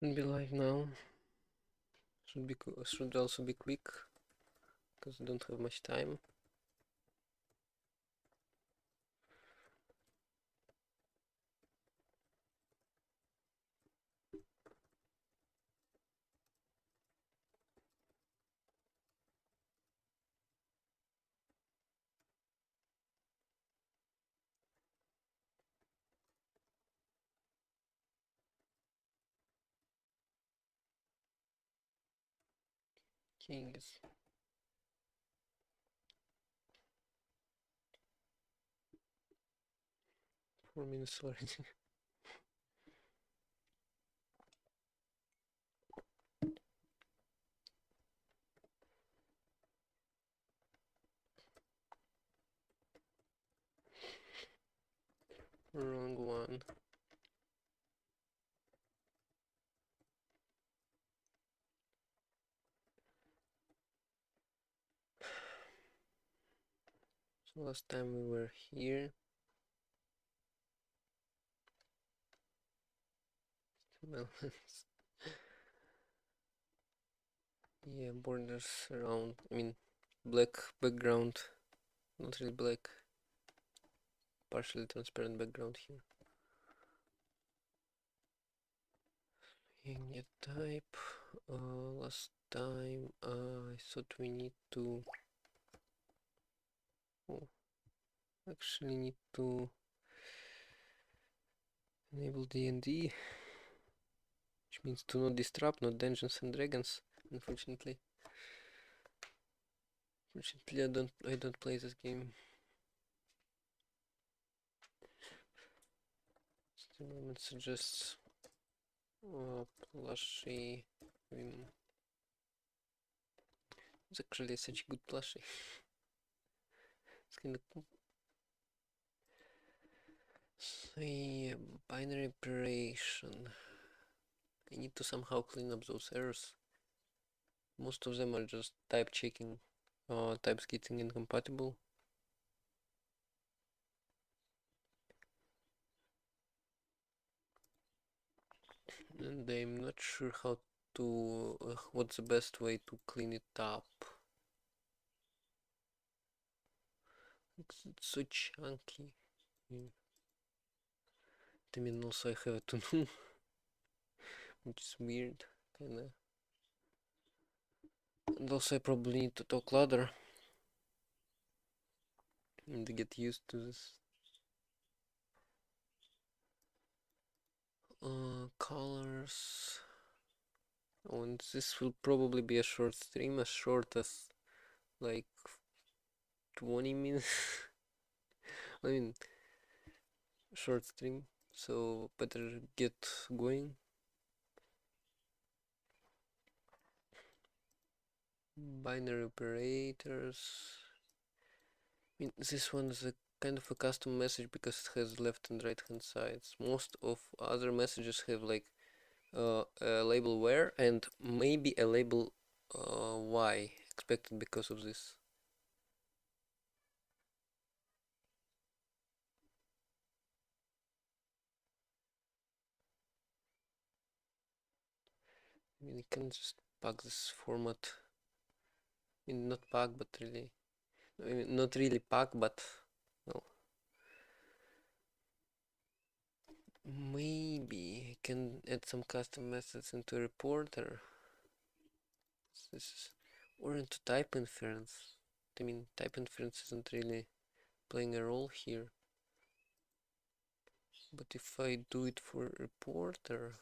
Should be live now. Should also be quick because I don't have much time. King is 4 minutes already. Wrong one. So last time we were here. Melons. Yeah, borders around. I mean, black background. Not really black. Partially transparent background here. Get type. Last time I thought we need to. Oh, actually need to enable D&D, which means to not disrupt, not Dungeons and Dragons. Unfortunately, I don't play this game. The moment suggests plushie. It's actually such a good plushie. It's kind of cool. So yeah, binary operation. I need to somehow clean up those errors. Most of them are just type checking, types getting incompatible. And I'm not sure how to, what's the best way to clean it up. It's so chunky. Yeah. I mean, also I have to know, which is weird, kinda. And also I probably need to talk louder and to get used to this. Colors. Oh, and this will probably be a short stream, as short as like 20 minutes. I mean, short stream, so better get going. Binary operators. I mean, this one is a kind of a custom message because it has left and right hand sides. Most of other messages have like a label where and maybe a label why expected because of this. I mean, you can just pack this format. I mean, not pack, but really, I mean, not really pack, but well, maybe I can add some custom methods into a reporter. This is, or into type inference. I mean, type inference isn't really playing a role here. But if I do it for reporter,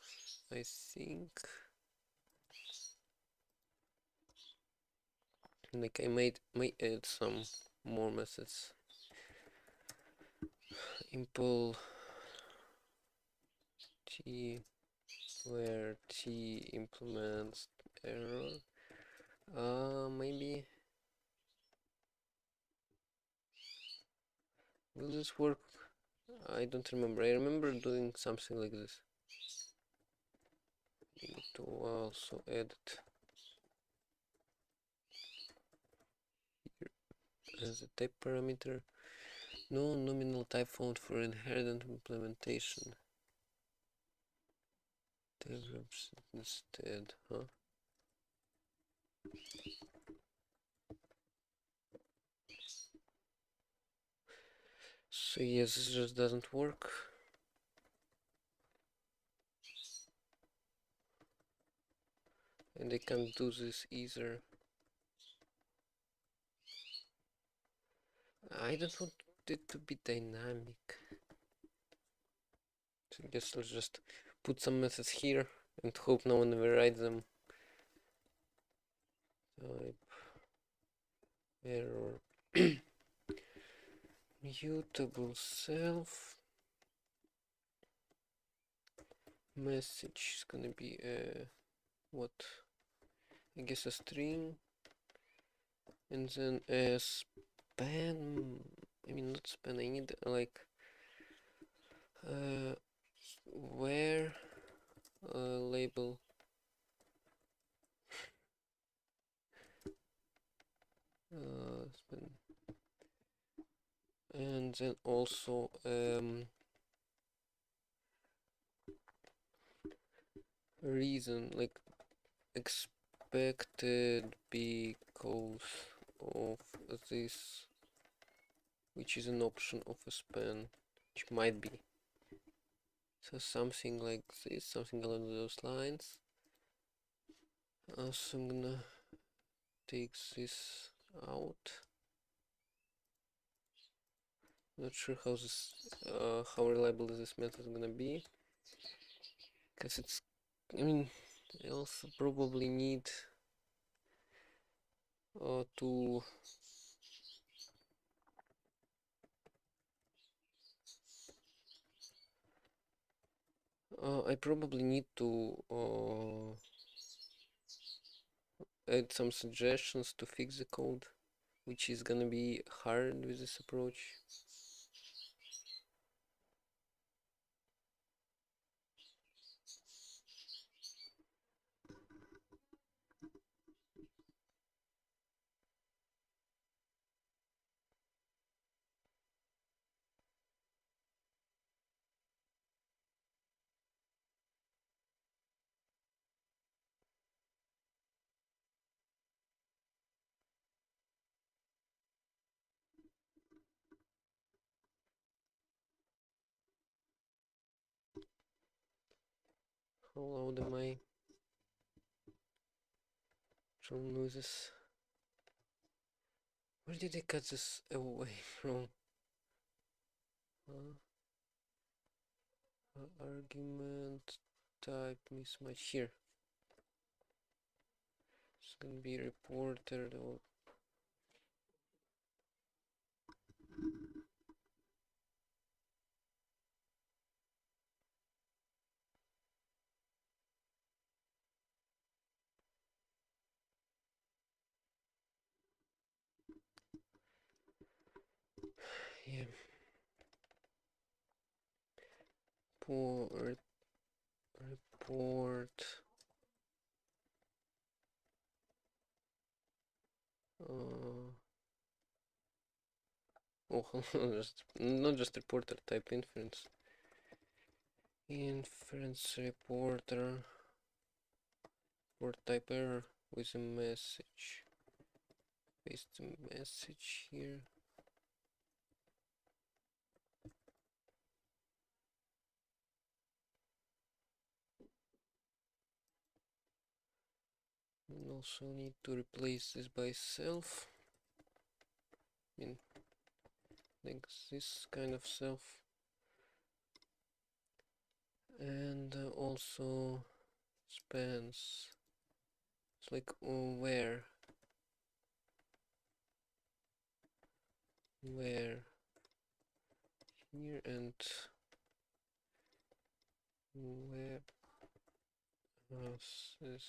I think like I might add some more methods. Impl t where t implements error. Maybe will this work? I don't remember. I remember doing something like this. Need to also edit here as a type parameter. No nominal type found for inherent implementation. develops instead, huh? So yes, this just doesn't work. And I can't do this either. I don't want it to be dynamic. So I guess let's just put some methods here and hope no one overrides them. Type error mutable self message is gonna be what? I guess a string, and then a span. I mean, not span. I need like where label span, and then also reason like expected because of this, which is an option of a span, which might be. So something like this, something along those lines. So I'm gonna take this out. Not sure how this, how reliable this method is gonna be, because it's. I mean, I also probably need to. I probably need to add some suggestions to fix the code, which is gonna be hard with this approach. How loud am I? Drum noises. Where did I cut this away from? Argument type mismatch here. It's gonna be reported or yeah. Report uh, oh just not just reporter type inference reporter report type error with a message, paste the message here. And also need to replace this by self. I mean, like this kind of self, and also spans. It's like where here and where this.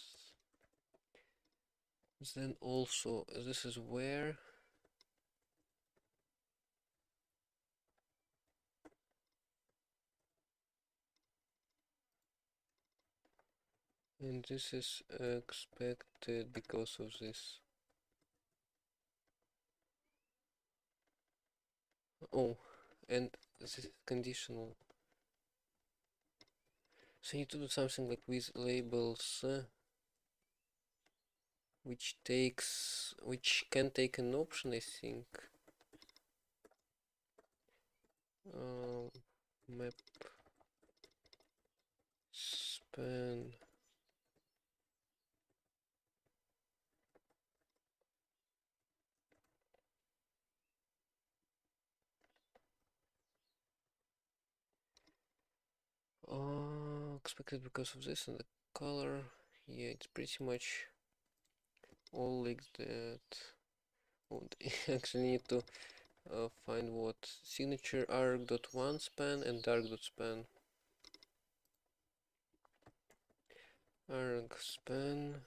Then also this is where and this is expected because of this. Oh, and this is conditional. So I need to do something like with labels, which can take an option, I think. Map span. Expected because of this and the color. Yeah, it's pretty much all like that. Oh, actually need to find what signature arc.one span and arc.span. Arc span.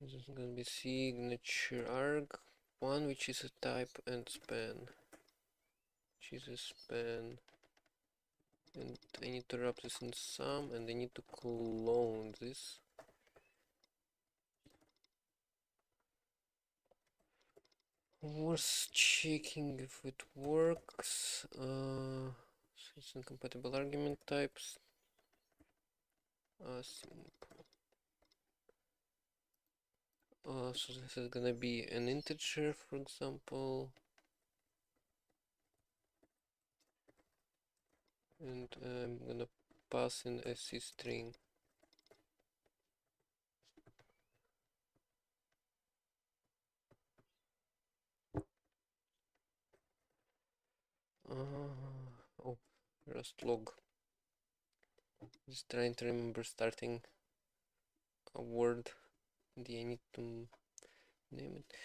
This is gonna be signature arc one, which is a type, and span, which is a span. And I need to wrap this in sum, and I need to clone this. Worth checking if it works. So it's incompatible argument types. Simple. So this is gonna be an integer, for example, and I'm gonna pass in a C string. Oh, Rust log. Just trying to remember starting a word. I need to name it.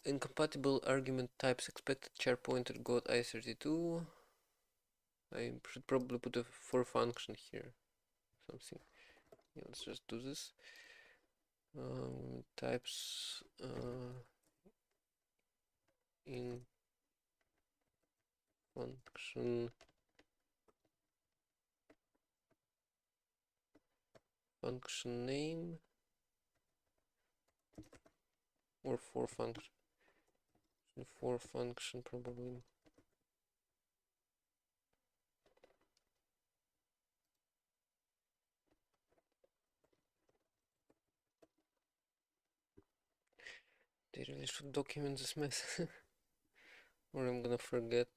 Incompatible argument types expected char pointer got I32. I should probably put a for function here. Something. Yeah, let's just do this. Types in function name or for function probably. They really should document this mess or I'm gonna forget.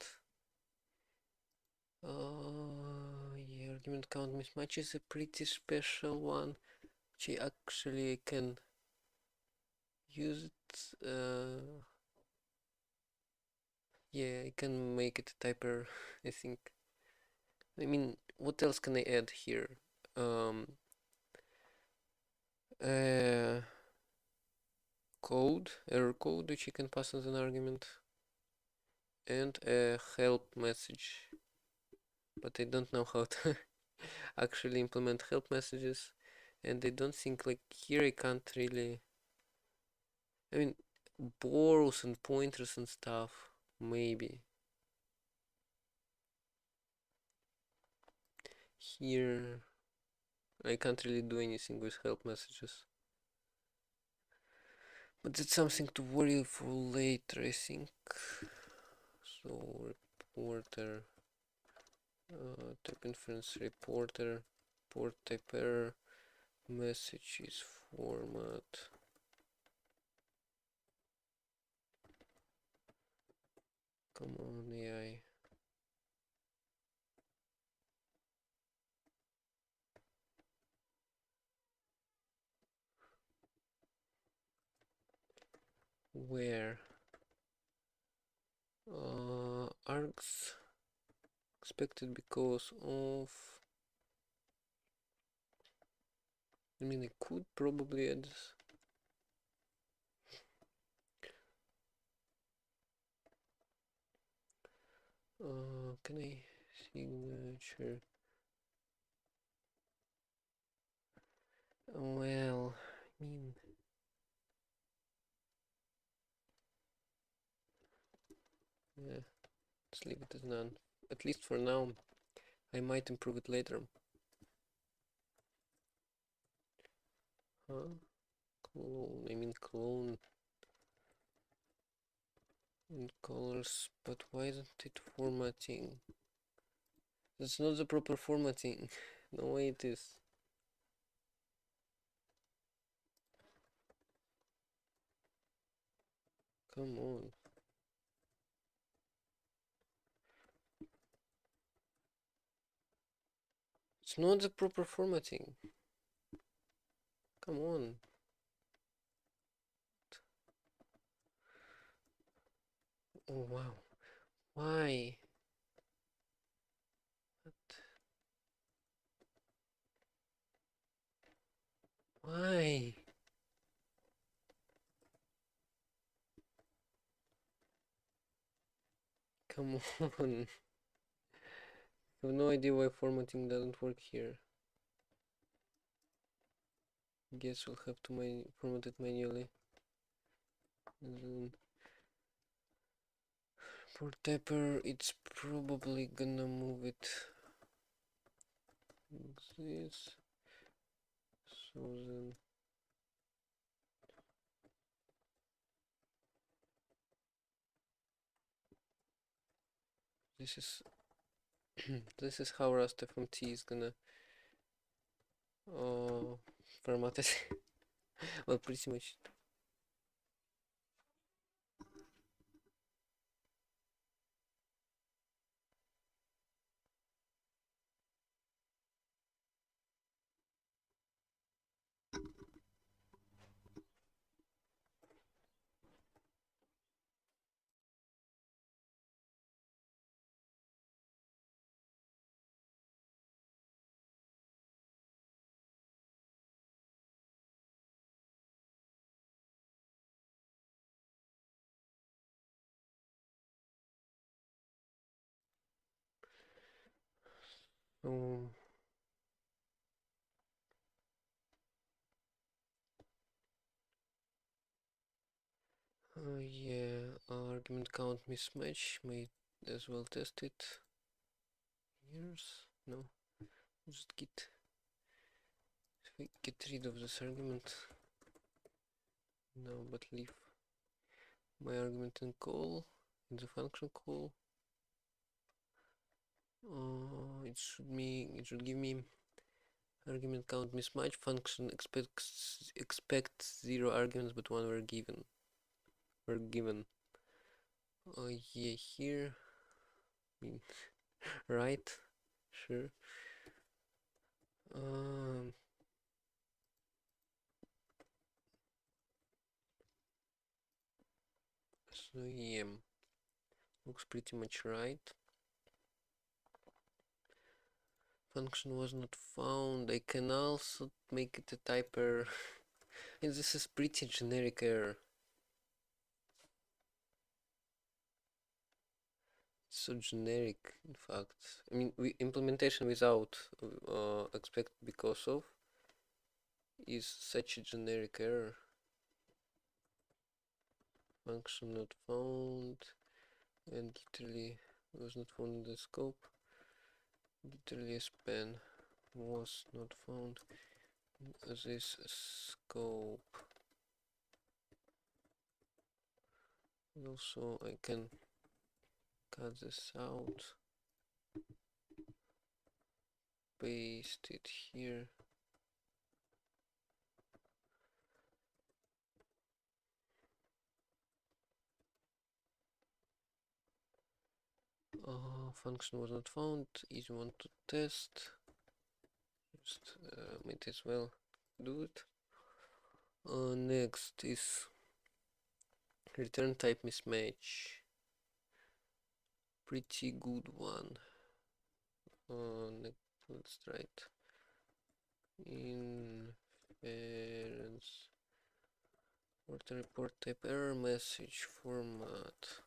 Yeah, argument count mismatch is a pretty special one, which I actually can use it. Yeah, I can make it a typer, I think. I mean, what else can I add here? Uh, error code, which you can pass as an argument, and a help message. But I don't know how to actually implement help messages, and I don't think like here I can't really. I mean, borrows and pointers and stuff, maybe. Here, I can't really do anything with help messages. But that's something to worry for later, I think. So, reporter, type inference reporter, port type error, messages format. Come on, AI. Where? Args expected because of. I mean, I could probably add this. Can I signature? Well, I mean, yeah, let's leave it as none. At least for now. I might improve it later. Huh? Clone, I mean clone in colors, but why isn't it formatting? That's not the proper formatting. No way it is. Come on. It's not the proper formatting. Come on. Oh wow. Why? Why? Come on. I have no idea why formatting doesn't work here. Guess we'll have to format it manually. And then for Tapper, it's probably gonna move it like this. So then this is this is how Rust FMT is gonna format it. Well, pretty much. Um, yeah, argument count mismatch. Might as well test it. Years? No, just get rid of this argument. No, but leave my argument in call, in the function call. It should give me argument count mismatch. Function expects 0 arguments, but 1 were given. Yeah, here. I mean, right? Sure. Um, so yeah, looks pretty much right. Function was not found. I can also make it a type error. And this is pretty generic error. So generic, in fact. I mean, implementation without expect because of is such a generic error. Function not found, and literally was not found in the scope. Literally a span was not found in this scope. Also, I can cut this out, paste it here. Function was not found. Easy one to test. Just might as well do it. Next is return type mismatch. Pretty good one. Let's try it. Inference. Report type error message format.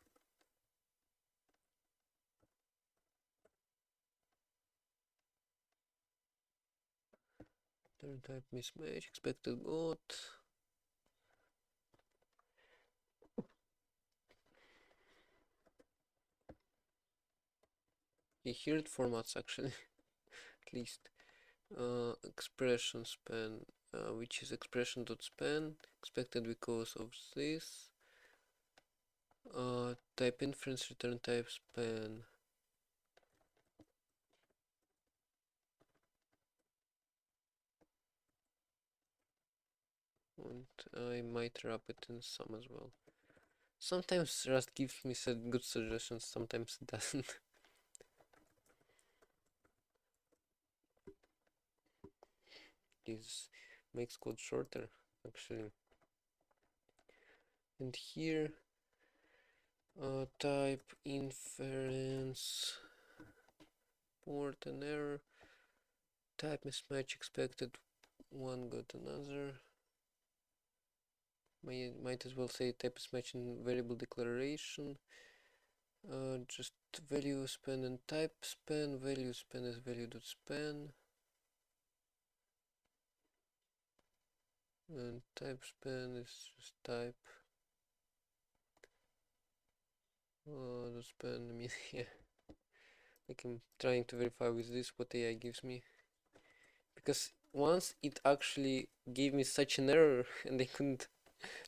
Return type mismatch. Expected got. Here it formats actually, at least. Expression span, which is expression.span, expected because of this. Type inference return type span. and I might wrap it in some as well. Sometimes Rust gives me good suggestions, sometimes it doesn't. This makes code shorter, actually. And here, type inference, port an error, type mismatch expected, one got another. Might as well say type mismatch in variable declaration. Just value span and type span. Value span is value.span. And type span is just type. The span, I mean, yeah. Like I'm trying to verify with this what AI gives me. Because once it actually gave me such an error and I couldn't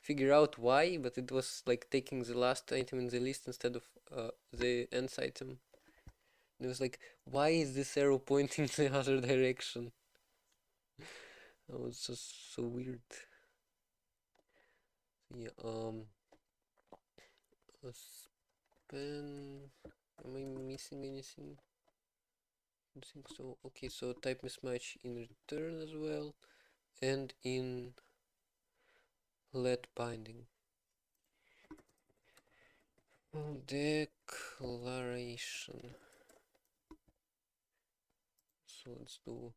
figure out why, but it was like taking the last item in the list instead of the nth item. And it was like, why is this arrow pointing the other direction? That was just so weird. Yeah, a span. Am I missing anything? I don't think so. Okay, so type mismatch in return as well, and in let binding. Declaration. So let's do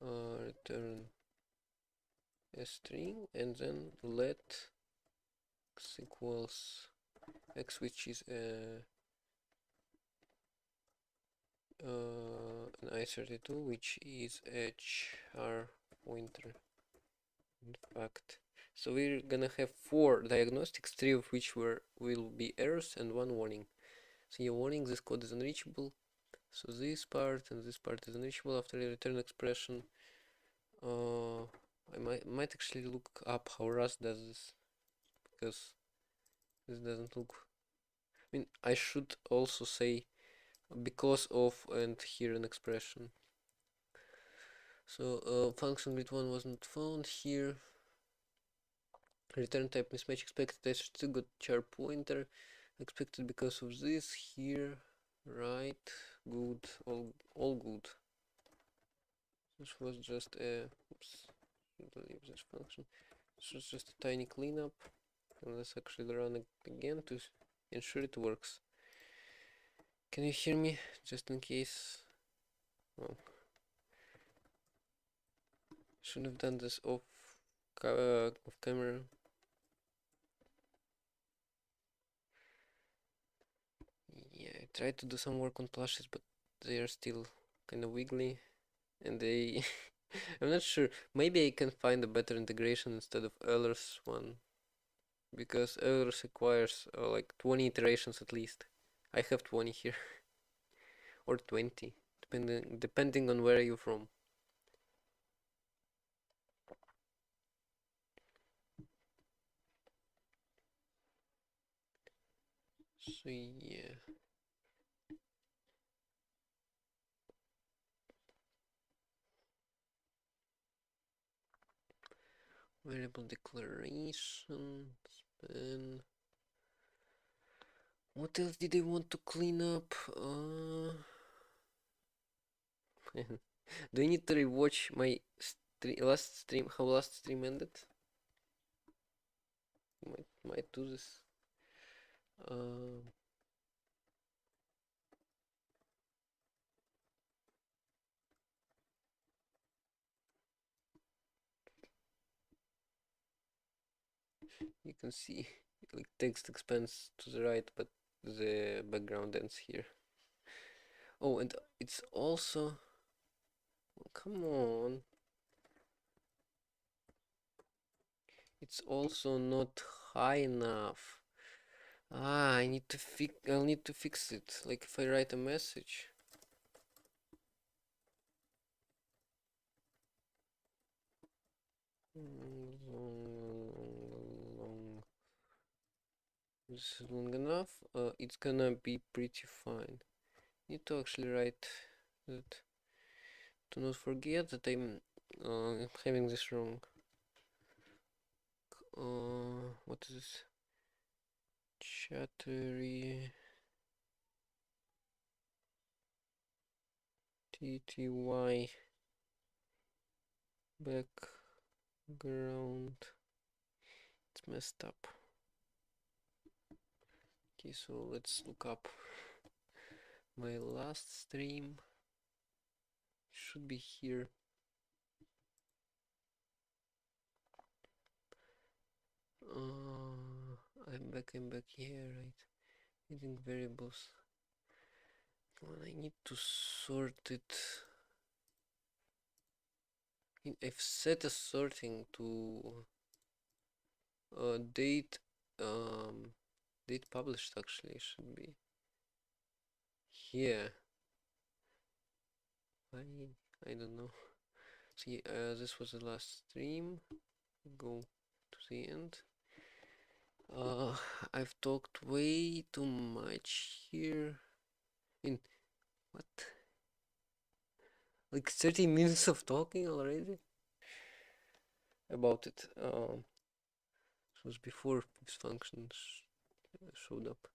return a string and then let x equals x, which is an i32, which is hr pointer. In fact, so we're gonna have 4 diagnostics, 3 of which will be errors and 1 warning. So your warning, this code is unreachable. So this part and this part is unreachable after a return expression. I might actually look up how Rust does this, because this doesn't look. I mean, I should also say because of and here an expression. So function grid1 was not found here. Return type mismatch expected. I still got char pointer expected because of this here. Right, good, all good. This was just a oops, leave this function. This was just a tiny cleanup. And let's actually run it again to ensure it works. Can you hear me? Just in case. Oh. Should have done this off camera. Yeah, I tried to do some work on plushes, but they are still kind of wiggly, and they. I'm not sure. Maybe I can find a better integration instead of Euler's one, because Euler's requires like 20 iterations at least. I have 20 here, or 20, depending on where you're from. So yeah. Variable declaration, span. What else did I want to clean up? Do I need to rewatch my last stream? How last stream ended? Might do this. You can see like text expands to the right, but the background ends here. Oh, and it's also. Oh, come on. It's also not high enough. I need to I'll need to fix it. Like if I write a message. Long. This is long enough. It's gonna be pretty fine. Need to actually write that. Do not forget that I'm having this wrong. what is this? Chattery TTY background. It's messed up. Okay, so let's look up my last stream. Should be here. I'm back here, right? Using variables. Come on, I need to sort it. I've set a sorting to date date published actually should be here. I don't know. See, this was the last stream. Go to the end. I've talked way too much here. In what? Like 30 minutes of talking already about it. It was before fixed functions showed up.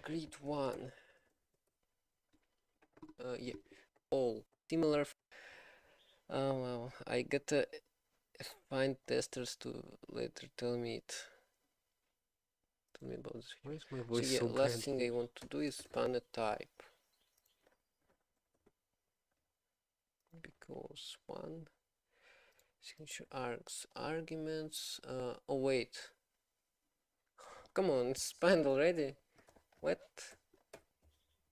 Grid 1. Yeah. All similar. Well, I gotta find testers to later tell me about this. Why is my So voice yeah, so last bad thing here? I want to do is span a type. Because one signature args arguments. Oh wait. Come on, it's spanned already. What?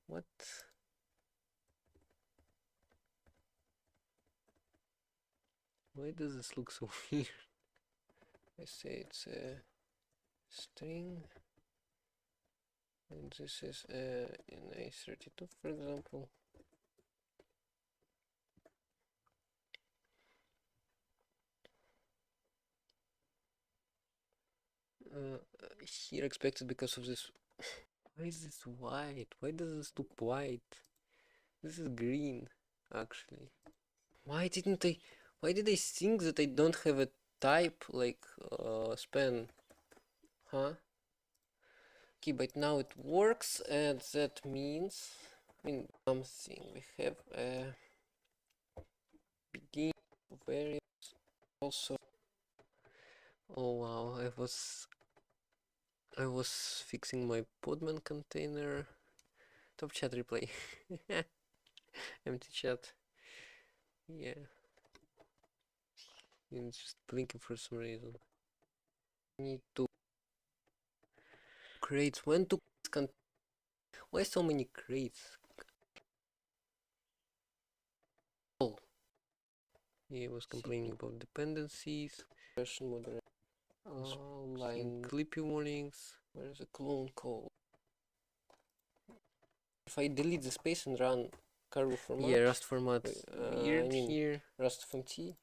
What? Why does this look so weird? I say it's a string, and this is in A32, for example. Here expected because of this. Why is this white? Why does this look white? This is green, actually. Why didn't I? Why did I think that I don't have a type like span? Huh? Okay, but now it works, and that means, I mean, something. We have a begin variables also. Oh wow, I was fixing my Podman container. Top chat replay. Empty chat. Yeah. It's just blinking for some reason. Need to crates. When to why so many crates? Oh, he was complaining about dependencies. Version moderator. Line clippy warnings. Where is the clone call? If I delete the space and run cargo format. Yeah, Rust format weird I mean here. Rust FMT.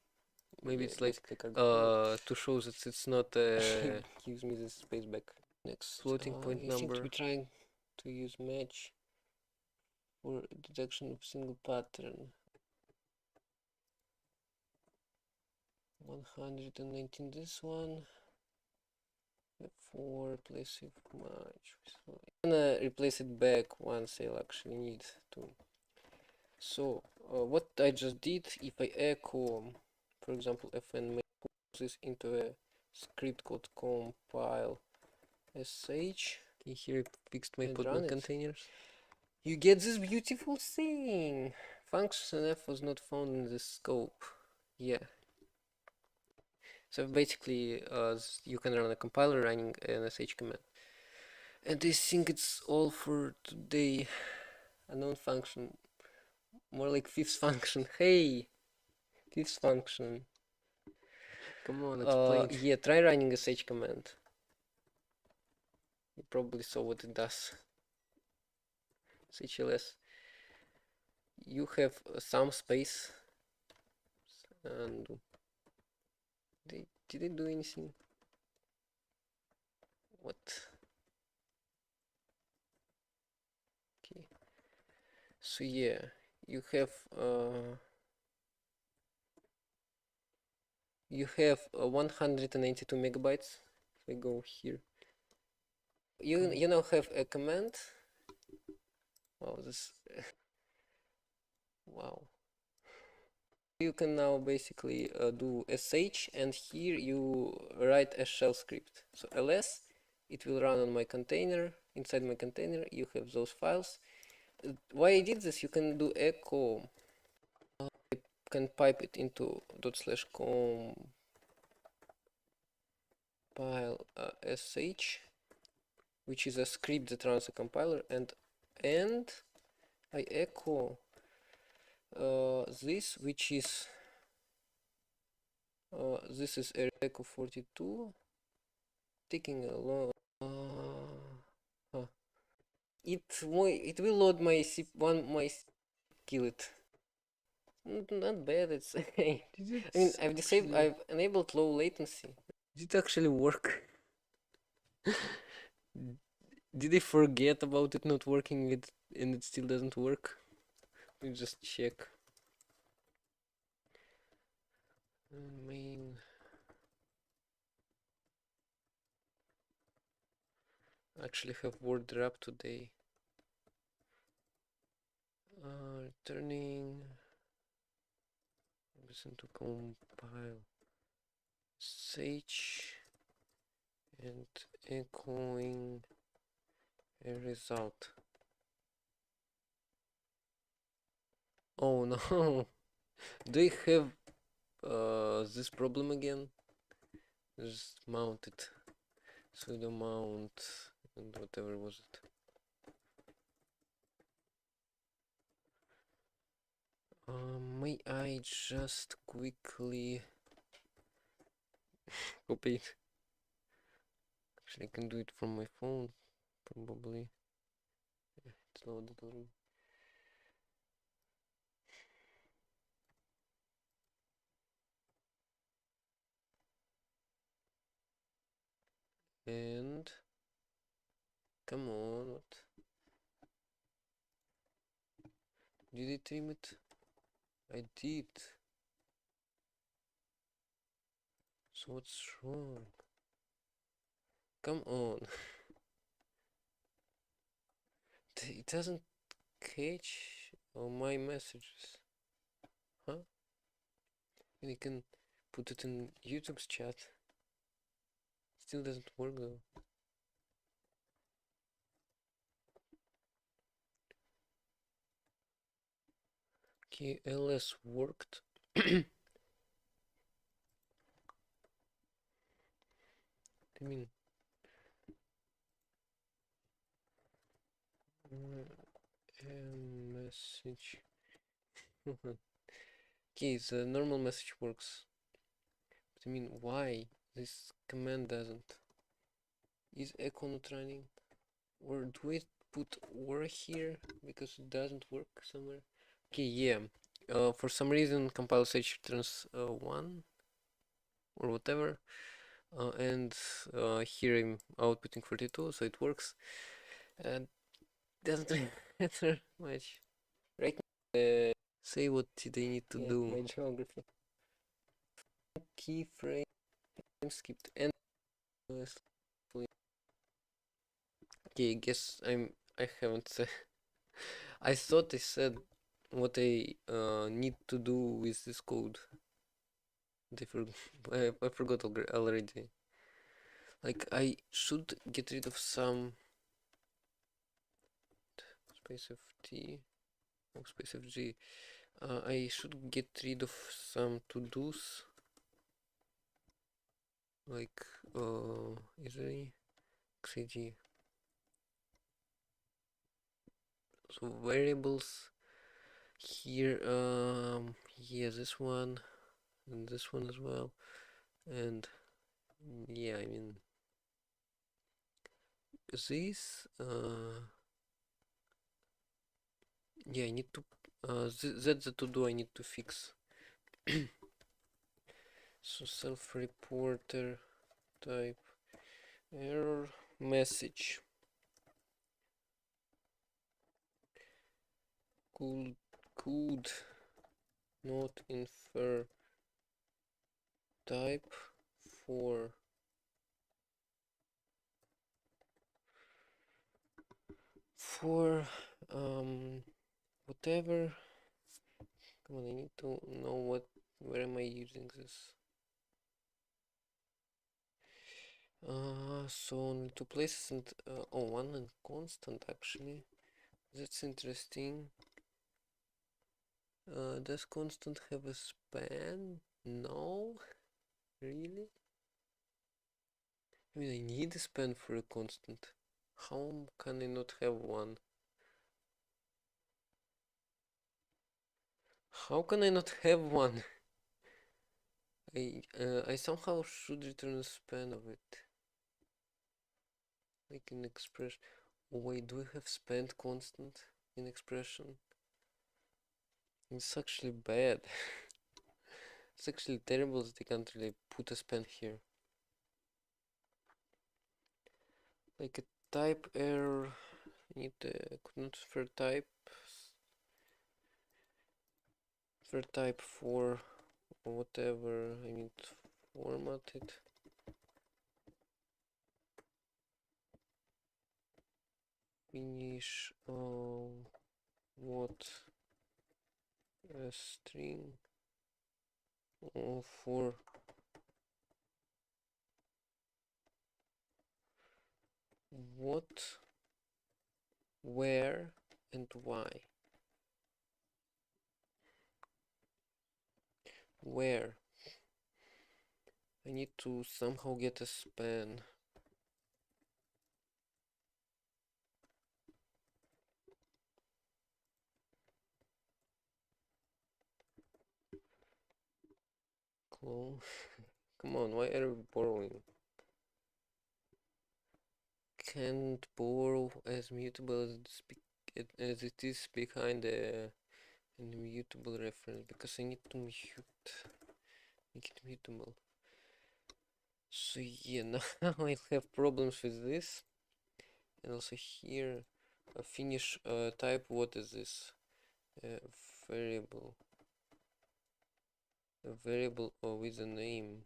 Maybe Yeah, it's like cargo to show that it's not gives me the space back. Next, floating point you seem to number. be trying to use match for detection of single pattern. 119 this one. For replace it match. I'm gonna replace it back once I'll actually need to. So what I just did, if I echo, for example, fn make this into a script called compile sh. Here I fixed my Podman containers. You get this beautiful thing. Function f was not found in the scope. Yeah. So basically, you can run a compiler running an sh command. And I think it's all for today. Unknown function. More like fifth function. Hey! Fifth function. Come on, explain. Yeah, try running a sh command. You probably saw what it does. shls. You have some space. And did it do anything? What? Okay. So yeah, you have you have 192 megabytes. If I go here, you now have a command. Wow, this wow. You can now basically do sh, and here you write a shell script. So ls, it will run on my container. Inside my container, you have those files. Why I did this? You can do echo. You can pipe it into ./compile sh, which is a script that runs a compiler, and I echo this, which is this is echo 42, taking a long. Huh. It will load my kill it. Not bad. It's I mean I've enabled low latency. Did it actually work? Did I forget about it not working and it still doesn't work? Let me just check. Main. Actually have word wrap today. Returning. Listen to compile. Sage and echoing a result. Oh no. Do I have this problem again? Just mount it. Sudo mount and whatever was it. May I just quickly copy it? Actually, I can do it from my phone, probably. Yeah, it's loaded already. And come on, what? Did it trim it? I did. So what's wrong? Come on. It doesn't catch all my messages. Huh? And you can put it in YouTube's chat. Still doesn't work though. Okay, ls worked. I mean, message. Okay, the normal message works. But I mean, why this command doesn't? Is echo not running? Or do we put or here because it doesn't work somewhere? Okay, yeah. For some reason, compile sh returns 1 or whatever. And here I'm outputting 42, so it works. And doesn't really matter much. Right now, say what did I need to do? My geography. Keyframe skipped and okay, I guess I haven't said. I thought I said what I need to do with this code. I forgot already. Like I should get rid of some space of t, space of g. I should get rid of some to-dos. Like is there any xig? So variables here. Yeah, this one and this one as well. And yeah, I mean this. Yeah, I need to. That's the to-do I need to fix. So self-reporter type error message could not infer type for for whatever. Come on, I need to know where am I using this. So only two places and oh, one and constant actually. That's interesting. Does constant have a span? No, really? I mean, I need a span for a constant. How can I not have one? How can I not have one? I somehow should return a span of it. Like in expression. Oh wait, do I have span constant in expression? It's actually bad. It's actually terrible that I can't really put a span here. Like a type error. Need could not for type for whatever. I need format it. Finish what a string for what, where, and why. Where I need to somehow get a span. Clone. Come on, why are we borrowing? Can't borrow as mutable as it is behind an immutable reference because I need to make it mutable. So yeah, now I have problems with this, and also here, finish type. What is this? Variable. A variable with a name.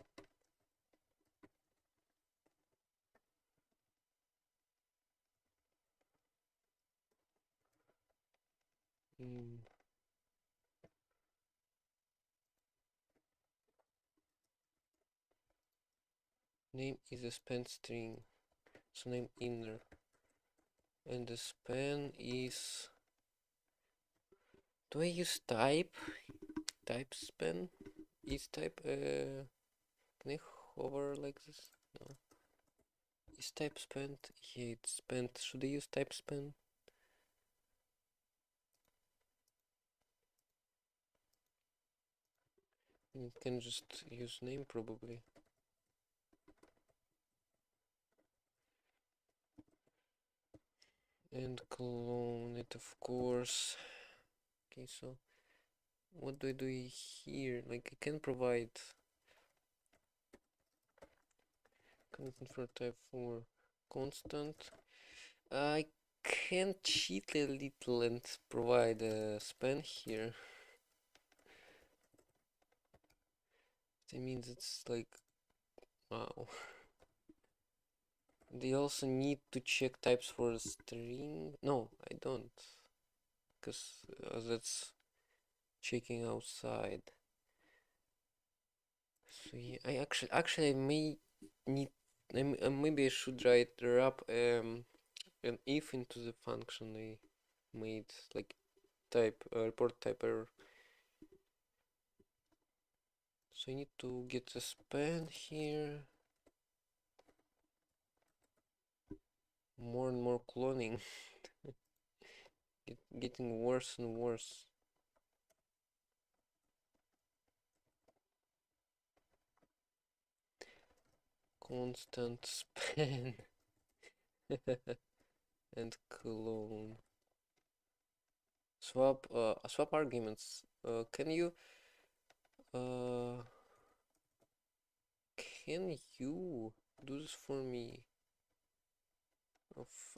Mm. Name is a span string, so name inner, and the span is. Do I use type? Type span? Is type can I hover like this? No. Is type spent? Yeah, it's spent. Should I use type span? You can just use name probably. And clone it, of course. Okay, so what do I do here? Like I can provide constant for type for constant. I can cheat a little and provide a span here. That means it's like, wow. They also need to check types for a string. No, I don't, because that's checking outside. So yeah, I may need. Maybe I should wrap an if into the function I made, like type report type error. So I need to get a span here. More and more cloning. Getting worse and worse. Constant span and clone. Swap arguments. Uh can you do this for me?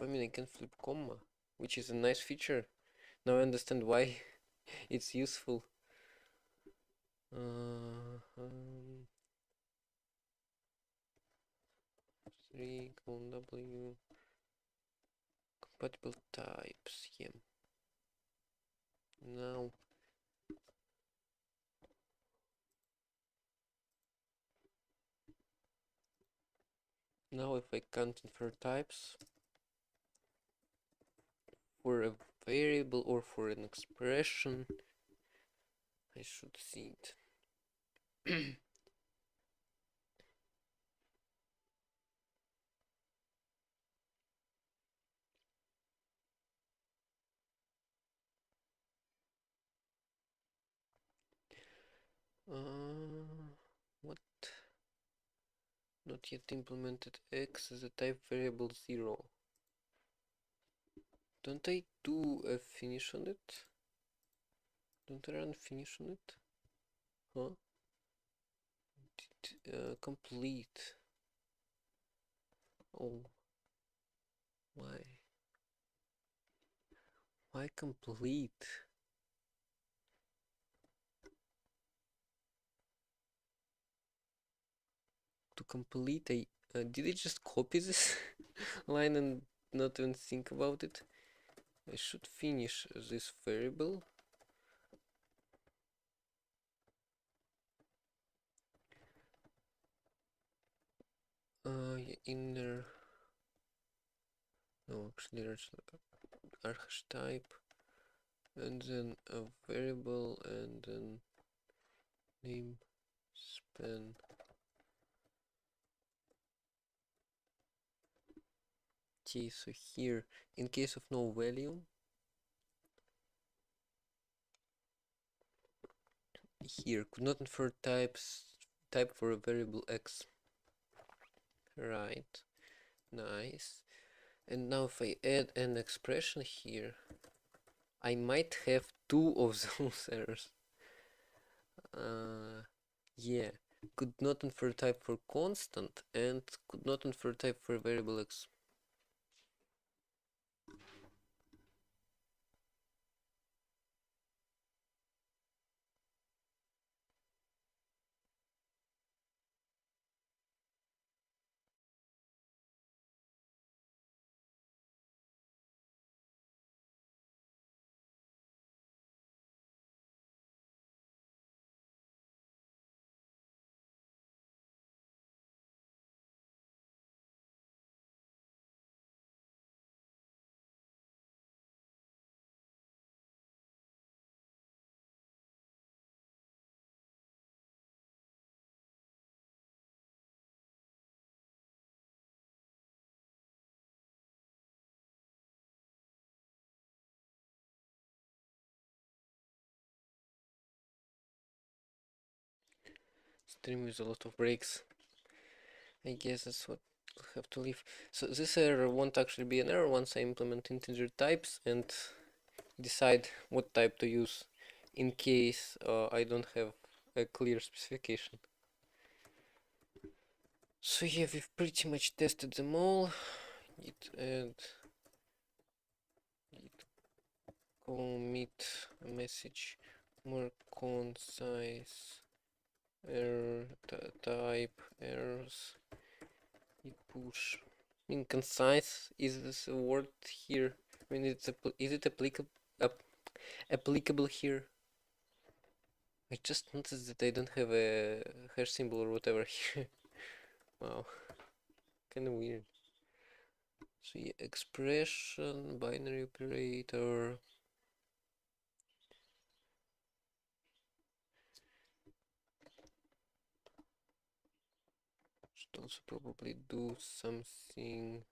I mean, I can flip comma, which is a nice feature. Now I understand why it's useful. Uh, um, 3 colon W compatible types. Yeah. Now if I can't infer types for a variable or for an expression, I should see it. What? Not yet implemented x as a type variable 0. Don't I do a finish on it? Don't I run finish on it? Huh? Complete. Oh, why? Why complete? To complete, did I just copy this line and not even think about it? I should finish this variable. Inner. No, actually, there's archetype, and then a variable, and then name span. Okay, so here, in case of no value, here could not infer type for a variable x. Right, nice. And now if I add an expression here, I might have two of those errors. Yeah, could not infer type for constant and could not infer type for variable x. Stream with a lot of breaks. I guess that's what I'll have to leave. So this error won't actually be an error once I implement integer types and decide what type to use in case I don't have a clear specification. So yeah, we've pretty much tested them all. Git add, git commit a message more concise, error type errors, git push. I mean, concise, is this a word here? I mean, is it applicable here? I just noticed that I don't have a hash symbol or whatever here. Wow, kind of weird. So yeah, expression, binary operator. Should also probably do something.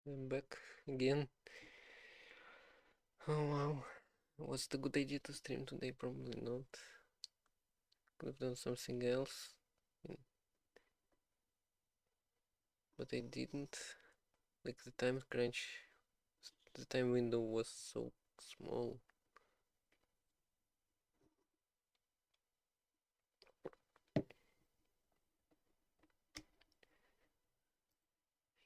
I'm back again. Oh wow. Was it a good idea to stream today? Probably not. Could have done something else. But I didn't. Like the time crunch, the time window was so small.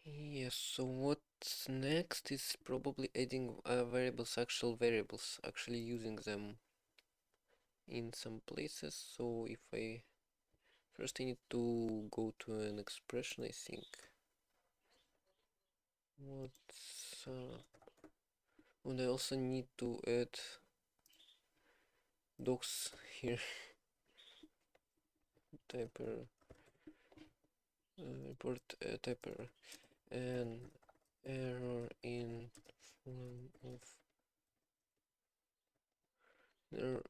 Yes, so what's next is probably adding variables, actual variables, actually using them in some places. So if I first I need to go to an expression, I think. What's and I also need to add docs here. Typer report typer an error in form of error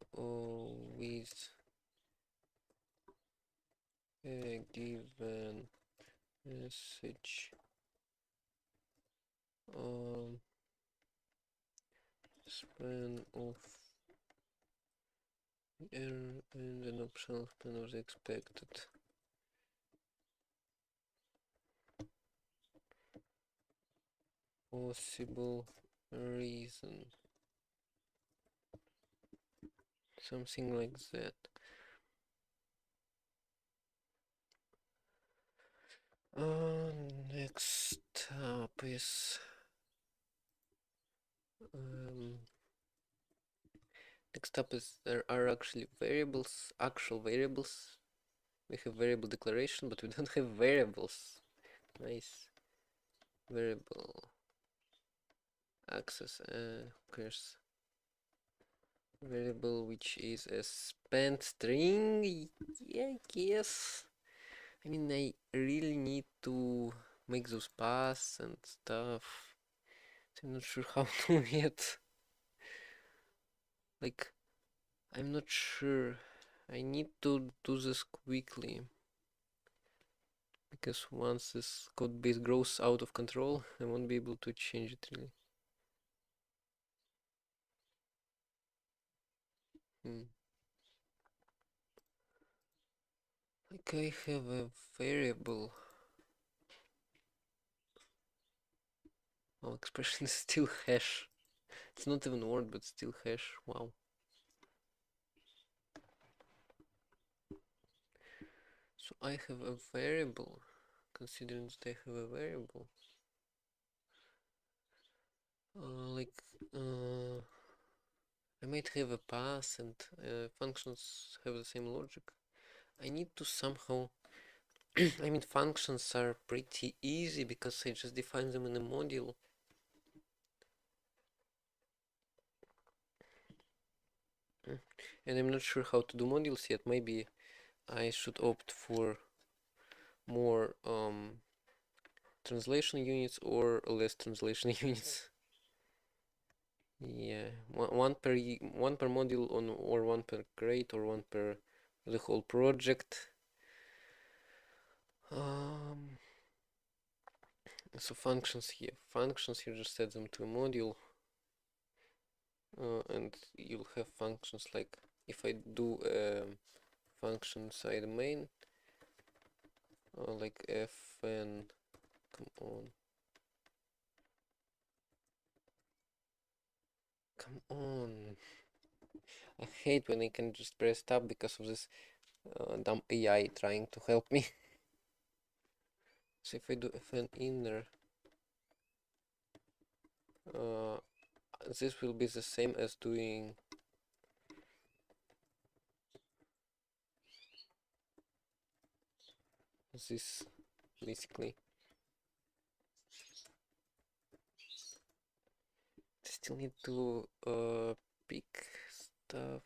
with a given message span of error and an optional span of the expected possible reason, something like that. Next up is um, next up is there are actually variables, actual variables. We have variable declaration, but we don't have variables. Nice. Variable access, who cares? Variable which is a spent string. Yeah, I guess. I mean, I really need to make those paths and stuff. So I'm not sure how to yet. Like, I'm not sure. I need to do this quickly. Because once this code base grows out of control, I won't be able to change it really. Hmm. Like I have a variable. Oh, expression is still hash. It's not even word, but still hash. Wow. So I have a variable. Considering that I have a variable, like I might have a path and functions have the same logic. I need to somehow. I mean, functions are pretty easy because I just define them in a module. And I'm not sure how to do modules yet. Maybe I should opt for more translation units or less translation units. Yeah, one per module on, or one per crate, or one per the whole project. Um, so functions here just set them to a module, and you'll have functions like if I do a function inside main, like fn, come on, come on. I hate when I can just press tab because of this dumb AI trying to help me. So if I do fn inner, uh, this will be the same as doing this, basically. Still need to pick stuff.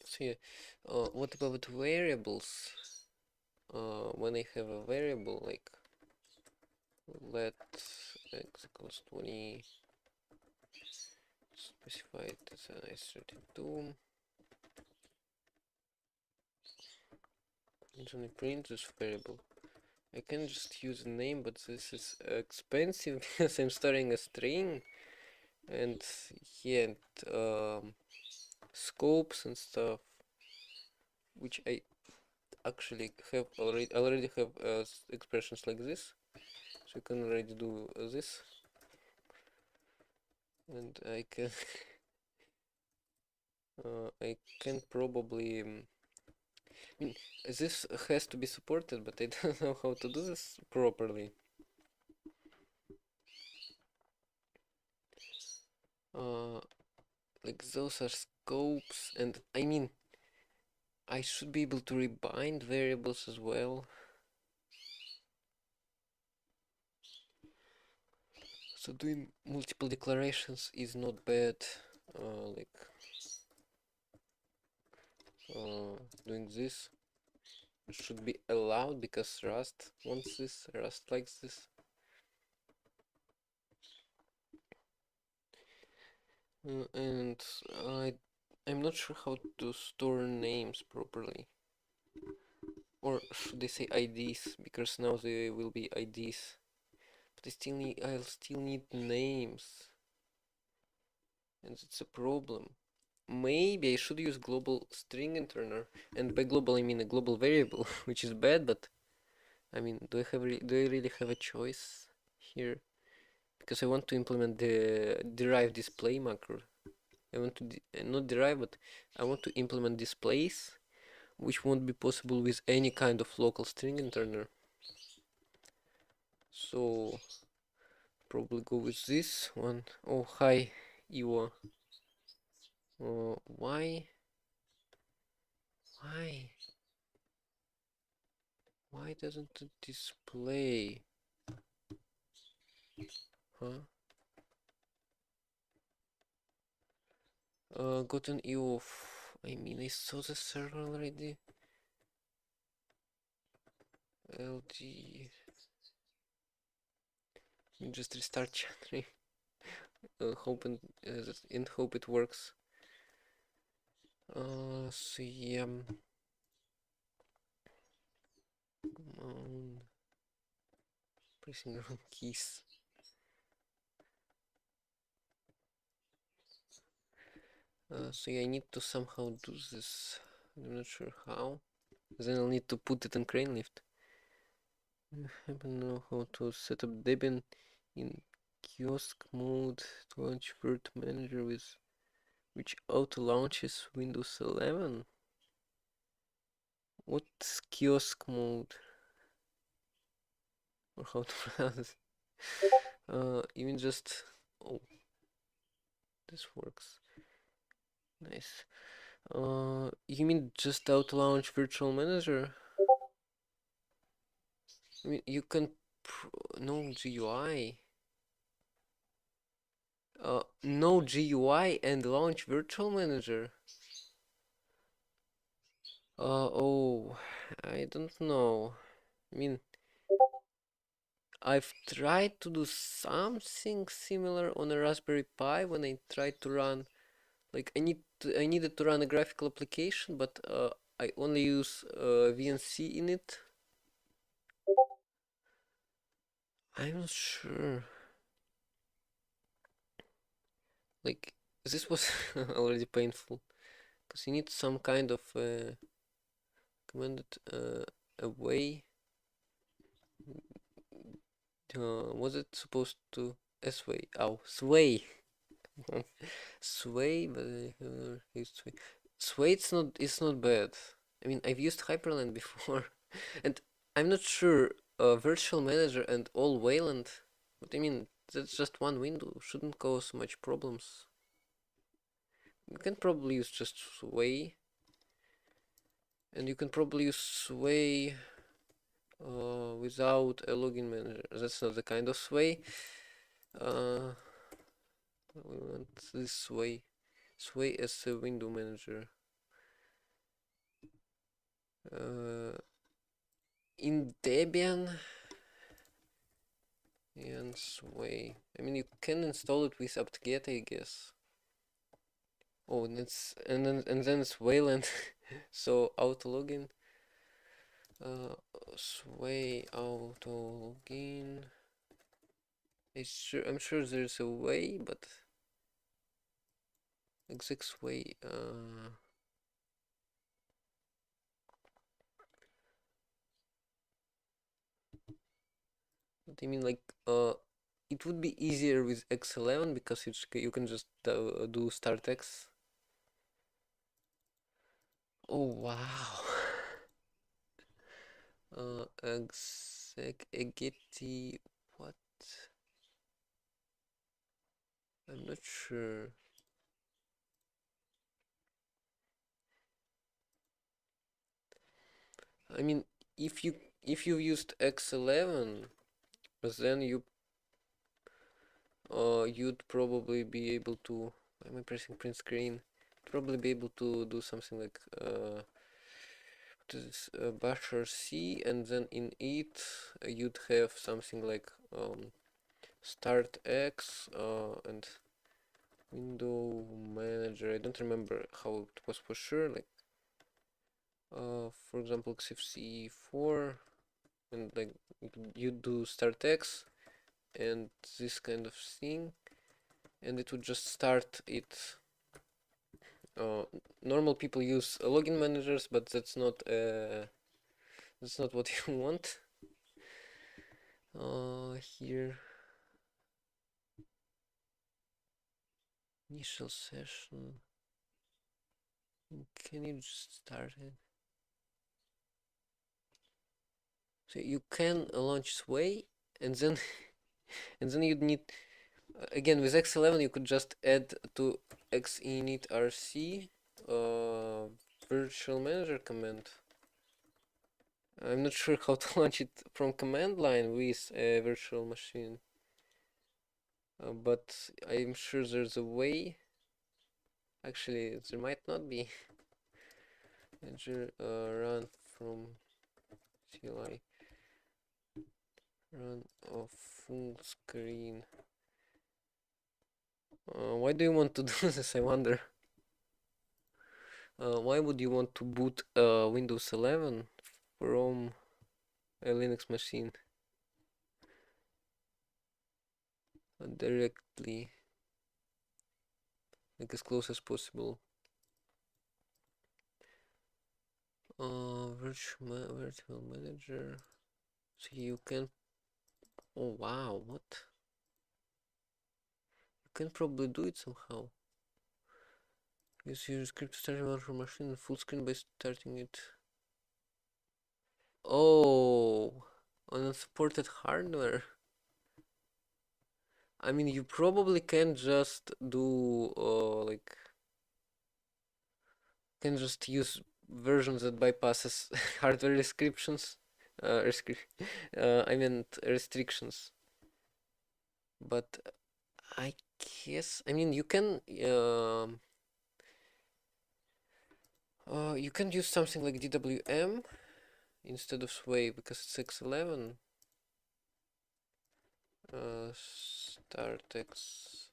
So yeah, what about variables? When I have a variable like let x equals 20, specify it as an is32, and only print this variable. I can just use a name, but this is expensive because I'm storing a string and yeah, and, scopes and stuff, which I actually have already have expressions like this, so you can already do this, and I can probably. I mean, this has to be supported, but I don't know how to do this properly. Uh, like those are scopes, and I mean, I should be able to rebind variables as well. So doing multiple declarations is not bad. Like doing this should be allowed because Rust wants this, Rust likes this. And I'm not sure how to store names properly. Or should I say IDs? Because now they will be IDs. But I'll still need names. And it's a problem. Maybe I should use global string internal. And by global I mean a global variable, which is bad, but I mean, do I really have a choice here? Because I want to implement the derive display macro. I want to not derive, but I want to implement displays, which won't be possible with any kind of local string internal. So probably go with this one. Oh, hi, Iwo. Why? Why? Why doesn't it display? Huh? Got an EOF. I mean, I saw the server already. LG. Just restart chattering. And hope it works. So yeah. Come on. Pressing the wrong keys. So yeah, I need to somehow do this. I'm not sure how. Then I'll need to put it in crane lift. I don't know how to set up Debian in kiosk mode to launch Word Manager with which auto launches Windows 11. What's kiosk mode? Or how to pronounce it? Even just oh, this works. Nice. You mean just auto launch Virtual Manager? I mean, you can no GUI. No GUI and launch Virtual Manager. Oh, I don't know. I mean, I've tried to do something similar on a Raspberry Pi when I tried to run, like I needed to run a graphical application, but I only use VNC in it. I'm not sure. Like this was already painful because you need some kind of commanded a way. Was it supposed to sway? Oh, sway. Sway, but I have never used sway. Sway it's not bad. I mean, I've used Hyperland before, and I'm not sure. Virtual Manager and all Wayland, but I mean that's just one window. Shouldn't cause much problems. You can probably use just Sway, and you can probably use Sway without a login manager. That's not the kind of Sway. Uh, we want this Sway. Sway as a window manager. Uh, in Debian and Sway. I mean, you can install it with apt-get, I guess. Oh, and then it's Wayland, so auto login. Uh, sway auto login. I'm sure there's a way, but exec sway. What do you mean? Like, it would be easier with X11 because you can just do start X. Oh wow. Exec ageti. What? I'm not sure. I mean, if you used X11, but then you'd probably be able to. Why am I pressing print screen? Probably be able to do something like this basher C, and then in it you'd have something like start X and window manager. I don't remember how it was for sure. Like for example, XFCE4, and like you do start X and this kind of thing, and it would just start it. Uh, Normal people use login managers, but that's not what you want. Here, initial session. Can you just start it? So you can launch Sway, and then and then you'd need again with X11 you could just add to xinitrc virtual manager command. I'm not sure how to launch it from command line with a virtual machine, but I'm sure there's a way. Actually, there might not be. Manager run from CLI, run off full screen. Why do you want to do this, I wonder? Why would you want to boot Windows 11 from a Linux machine directly, like as close as possible? Virtual manager. So you can. Oh wow, what? You can probably do it somehow. Use your script to start a virtual machine full screen by starting it. Oh, on unsupported hardware. I mean, you probably can just do like can just use versions that bypasses hardware restrictions. I meant restrictions. But I guess I mean you can use something like DWM instead of Sway because it's X11. StartX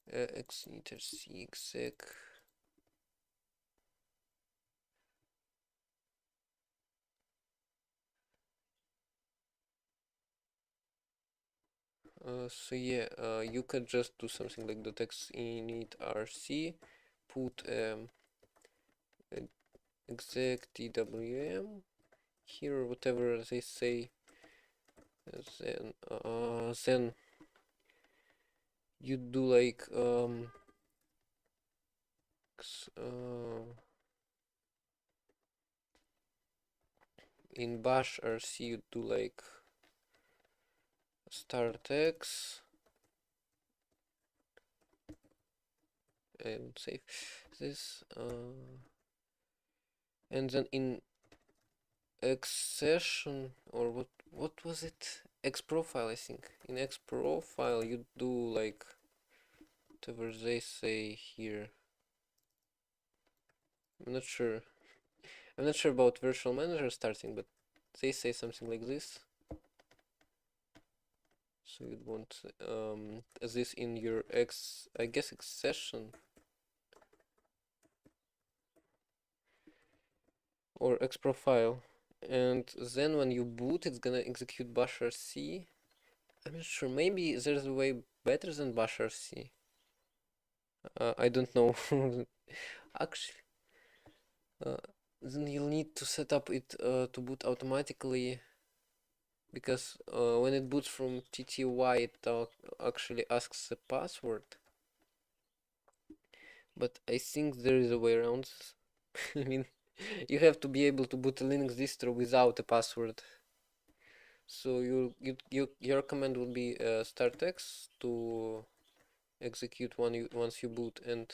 xniter c exec. So yeah, you could just do something like .x init rc, put exec dwm here or whatever they say, then you do like in bash rc you do like start x and save this and then in x session or what was it, x profile, I think in x profile you do like whatever they say here. I'm not sure. I'm not sure about virtual manager starting, but they say something like this. So you'd want this in your I guess X session. or xprofile. And then when you boot, it's gonna execute bashrc. I'm not sure. Maybe there's a way better than bashrc. I don't know. Actually, uh, then you'll need to set up it to boot automatically because when it boots from TTY, it actually asks the password. But I think there is a way around this. I mean, you have to be able to boot a Linux distro without a password. So your command will be startx to execute once you boot, and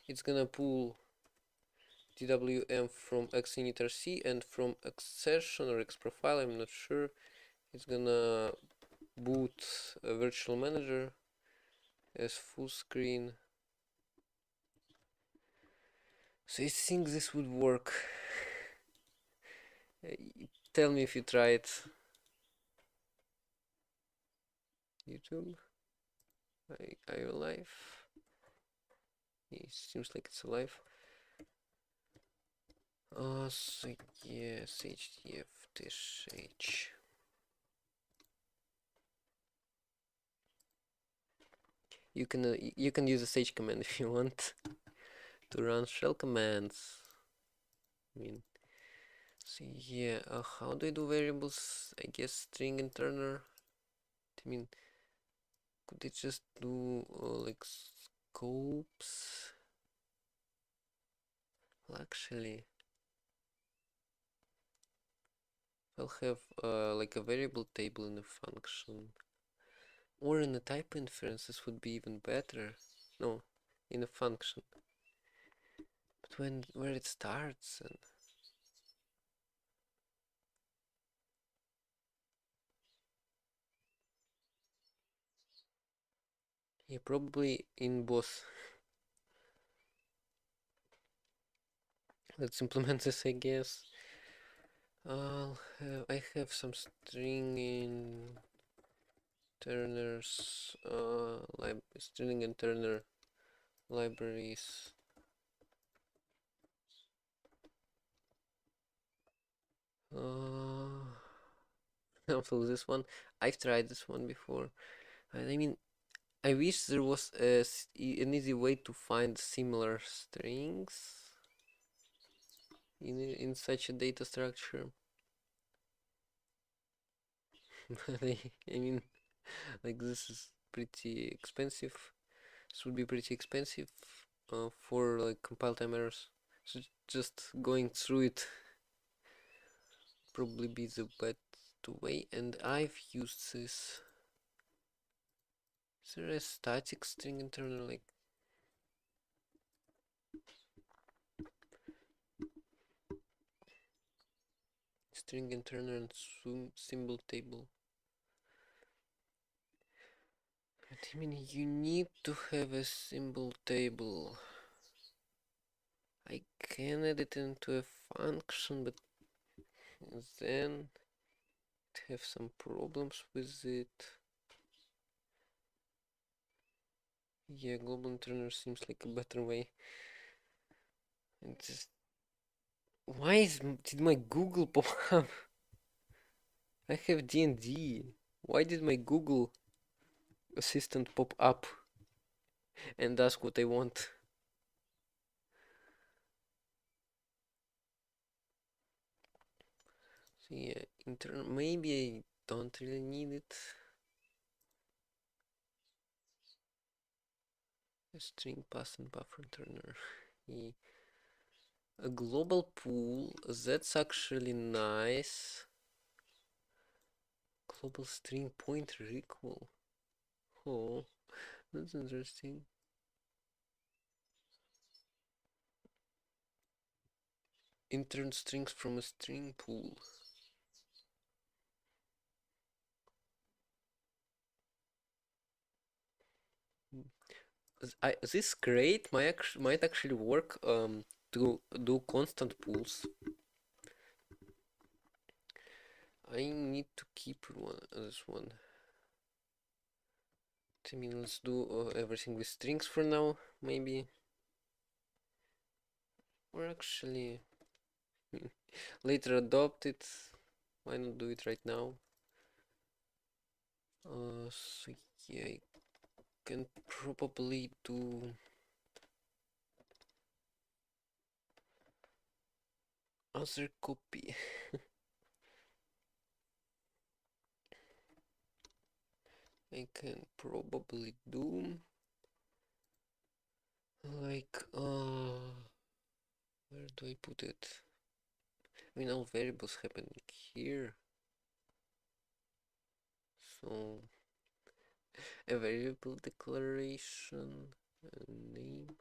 it's gonna pull DWM from xinitrc and from xsession or xprofile, I'm not sure. It's gonna boot a virtual manager as full screen. So I think this would work. Tell me if you try it. YouTube. Are you alive? It seems like it's alive. So yes, hdf -h. You can use a sage command if you want to run shell commands. I mean, so yeah, how do I do variables? I guess string internal. I mean, could it just do like scopes? Well, actually, I'll have like a variable table in a function, or in a type inference. This would be even better. No, in a function. But where it starts and yeah, probably in both. Let's implement this, I guess. I have some string in Turner's string and Turner libraries. Also this one, I've tried this one before. And I mean, I wish there was an easy way to find similar strings in such a data structure. I mean, like this is pretty expensive. This would be pretty expensive for like compile time errors. So just going through it probably be the best way. And I've used this. Is there a static string internal like string internal and symbol table? I mean, you need to have a symbol table. I can add it into a function, but then have some problems with it. Yeah, global internal seems like a better way. And just why did my Google pop up? I have D&D. Why did my Google assistant pop up and ask what I want? So yeah, internal. Maybe I don't really need it. A string pass and buffer turner. Yeah. A global pool. That's actually nice. Global string pointer equal. Oh, that's interesting. Intern strings from a string pool. This crate might actually work to do constant pools. I need to keep this one. I mean, let's do everything with strings for now, maybe. Or actually, later adopt it. Why not do it right now? So yeah, I can probably do other copy. I can probably do like where do I put it? I mean all variables happen here. So a variable declaration, a name.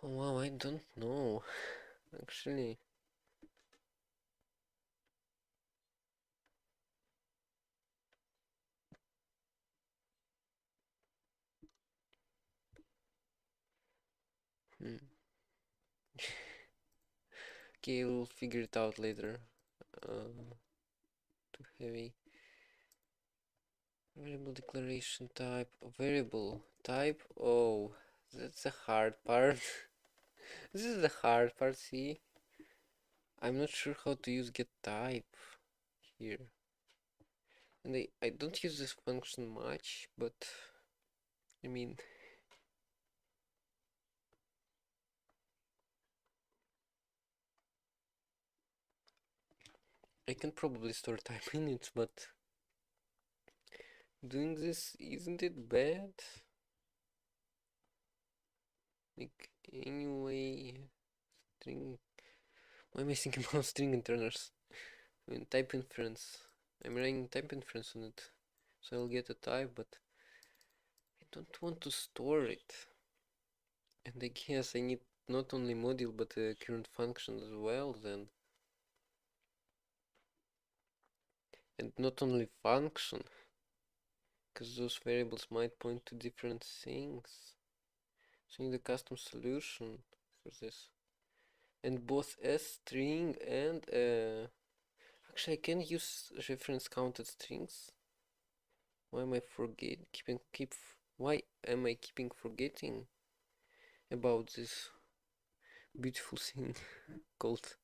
Oh wow, I don't know. Actually, hmm. Okay, we'll figure it out later. Too heavy. Variable declaration type. Variable type. Oh, that's the hard part. This is the hard part, see? I'm not sure how to use get type here. And I don't use this function much, but I mean, I can probably store type in it, but doing this, isn't it bad? Like, anyway, string. Why am I thinking about string internals? I mean, type inference. I'm running type inference on it, so I'll get a type, but I don't want to store it. And I guess I need not only module but a current function as well then. And not only function, because those variables might point to different things. So I need a custom solution for this. And both a string and actually I can use reference counted strings. Why am I why am I keeping forgetting about this beautiful thing called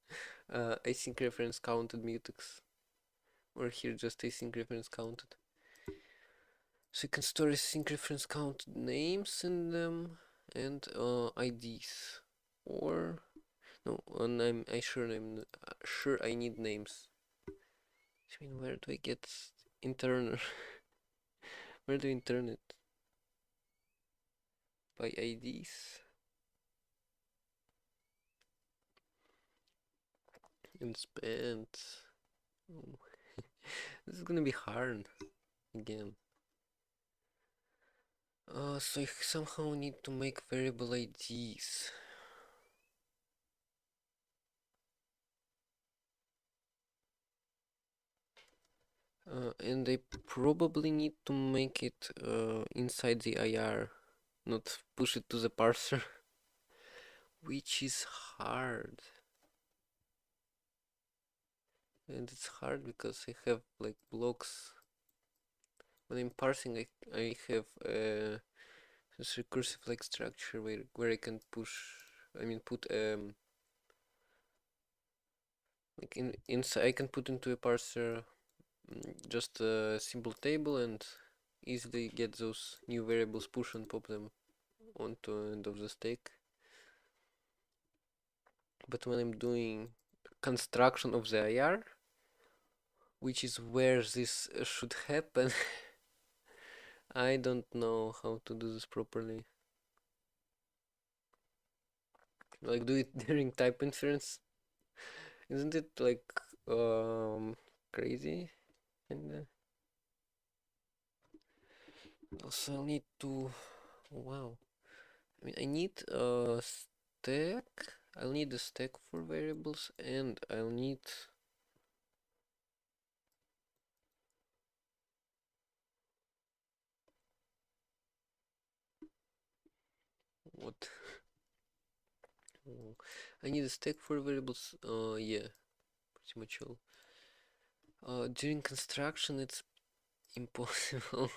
async reference counted mutex, or here just async reference counted. So you can store async reference counted names in them and IDs, or no, and I'm sure I need names. I mean, where do I get interner? Where do I intern it? By IDs and spent. Oh, this is gonna be hard again. So I somehow need to make variable IDs. And I probably need to make it inside the IR, not push it to the parser, which is hard. And it's hard because I have like blocks. When I'm parsing, I have this recursive like structure where I can put like inside I can put into a parser just a simple table and easily get those new variables, push and pop them onto end of the stack. But when I'm doing construction of the IR, which is where this should happen, I don't know how to do this properly. Like do it during type inference. Isn't it like crazy? And also I'll need to wow. I mean I need a stack. I'll need a stack for variables and I'll need what? Oh, I need a stack for variables. Yeah, pretty much all. During construction, it's impossible.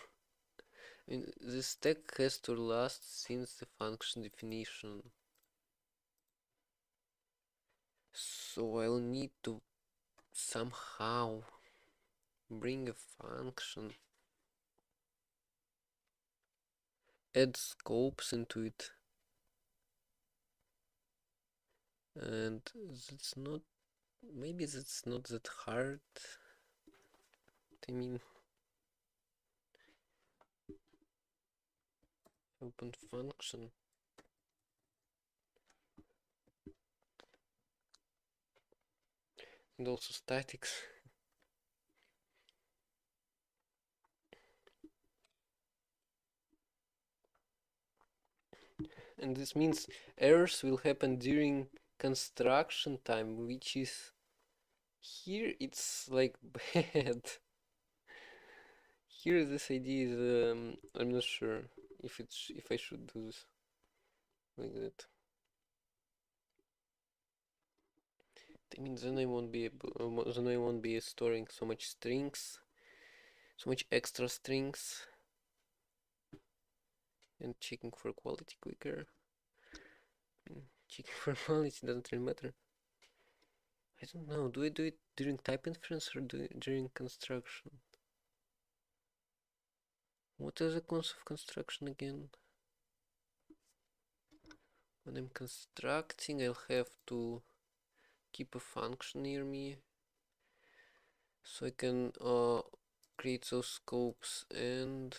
I mean, the stack has to last since the function definition. So I'll need to somehow bring a function, add scopes into it, and that's not, maybe that's not that hard. I mean, open function and also statics. And this means errors will happen during construction time, which is here it's like bad. Here this idea is I'm not sure if I should do this like that. I mean then I won't be able then I won't be storing so much strings, so much extra strings, and checking for quality quicker. Checking for quality doesn't really matter. I don't know, do I do it during type inference or during construction? What is the concept of construction again? When I'm constructing, I'll have to keep a function near me so I can create those scopes. And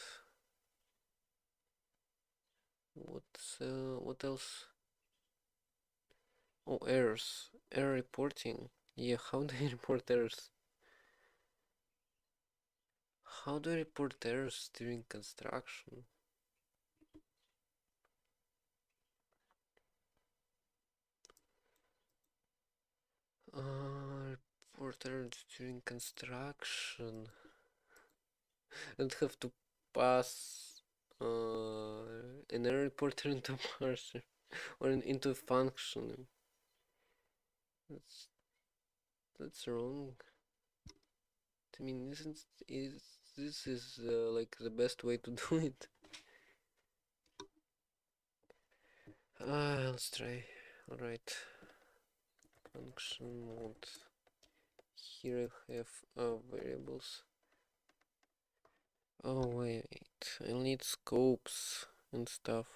what else? Oh, errors, error reporting. Yeah, how do I report errors? How do I report errors during construction? Report errors during construction and have to pass an error reporter into a parser or into a function. That's that's wrong. I mean, isn't is this is like the best way to do it? Let's try. All right, function mode. Here I have variables. Oh wait, I'll need scopes and stuff.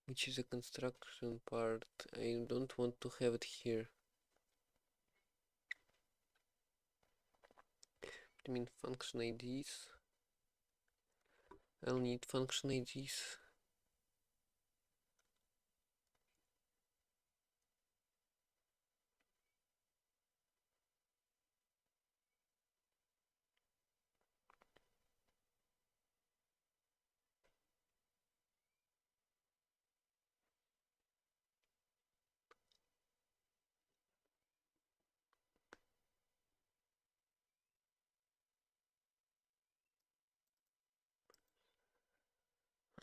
Which is a construction part. I don't want to have it here. I mean function IDs. I'll need function IDs.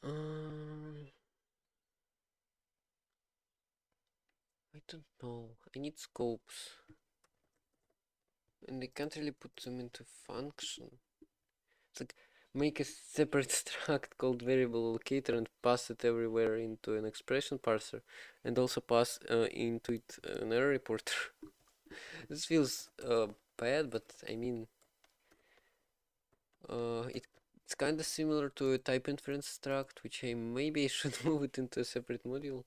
Um, I don't know. I need scopes. And I can't really put them into function. It's like make a separate struct called variable allocator and pass it everywhere into an expression parser, and also pass into it an error reporter. This feels bad, but I mean, it's kind of similar to a type inference struct, which I maybe should move it into a separate module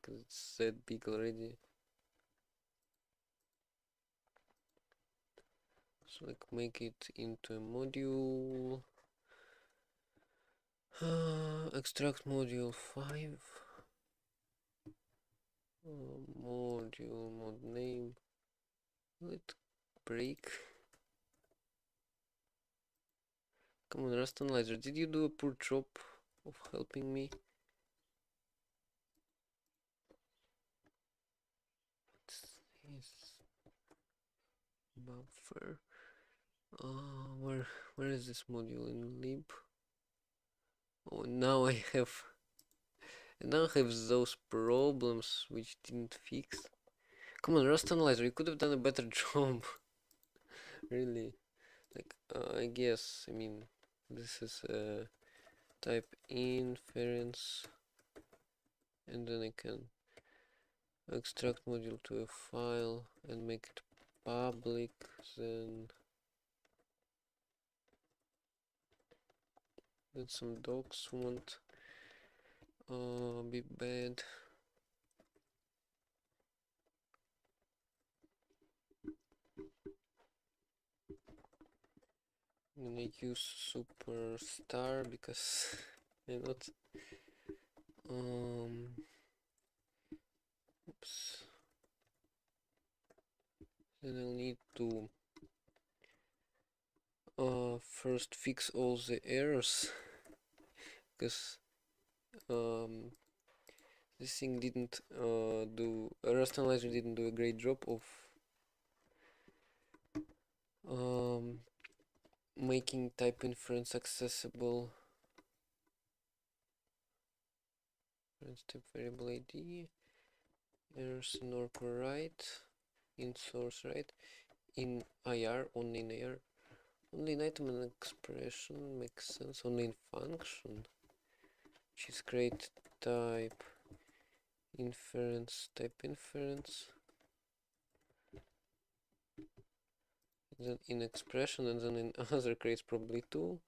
because it's that big already. So like make it into a module. Extract module 5. Module mod name. Will it break? Come on, Rust Analyzer, did you do a poor job of helping me? What's this? Buffer. Where is this module in lib? Oh, now I have those problems which didn't fix. Come on, Rust Analyzer, you could have done a better job. Really. Like, I guess, I mean, this is type inference and then I can extract module to a file and make it public. Then some docs won't be bad. I'm gonna use superstar because why not? Oops. Then I'll need to first fix all the errors because this thing didn't Rust Analyzer didn't do a great job of um, making type inference accessible. Type variable ID, errors in org right, in source right, in IR, only in IR, only in item and expression makes sense, only in function, which is create type inference, then in expression, and then in other creates probably two.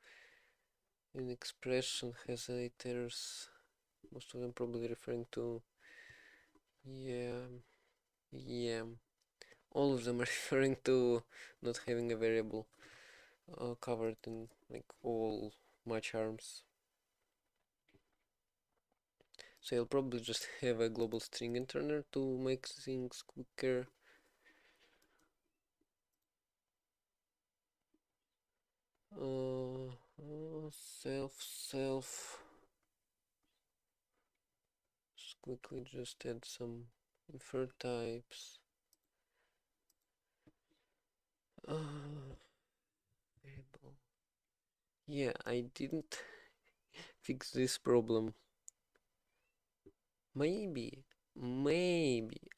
In expression has 8 errors, most of them probably referring to, yeah, all of them are referring to not having a variable covered in like all match arms. So I'll probably just have a global string interner to make things quicker. Self. Just quickly just add some infer types. Variable. Yeah, I didn't fix this problem. Maybe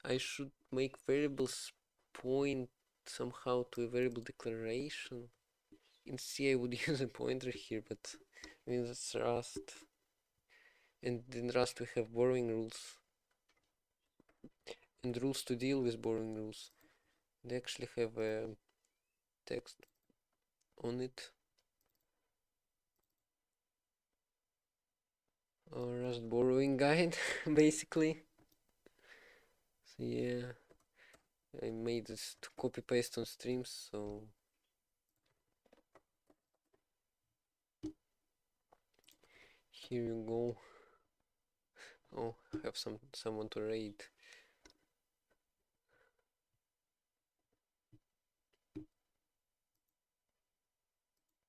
I should make variables point somehow to a variable declaration. In C I would use a pointer here, but I mean that's Rust. And in Rust we have borrowing rules. And rules to deal with borrowing rules. They actually have a text on it. A Rust borrowing guide, basically. So yeah, I made this to copy paste on streams, so here you go. Oh, I have someone to raid.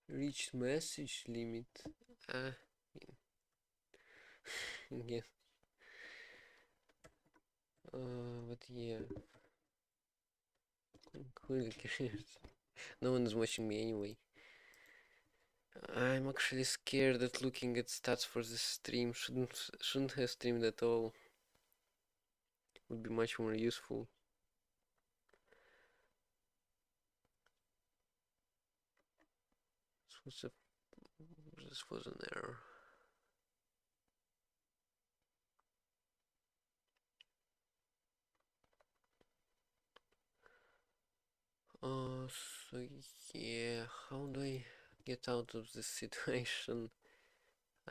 Reached message limit. Ah, yeah. But yeah. Who cares? No one is watching me anyway. I'm actually scared that looking at stats for this stream shouldn't have streamed at all. Would be much more useful. This was an error. So yeah, how do I get out of this situation?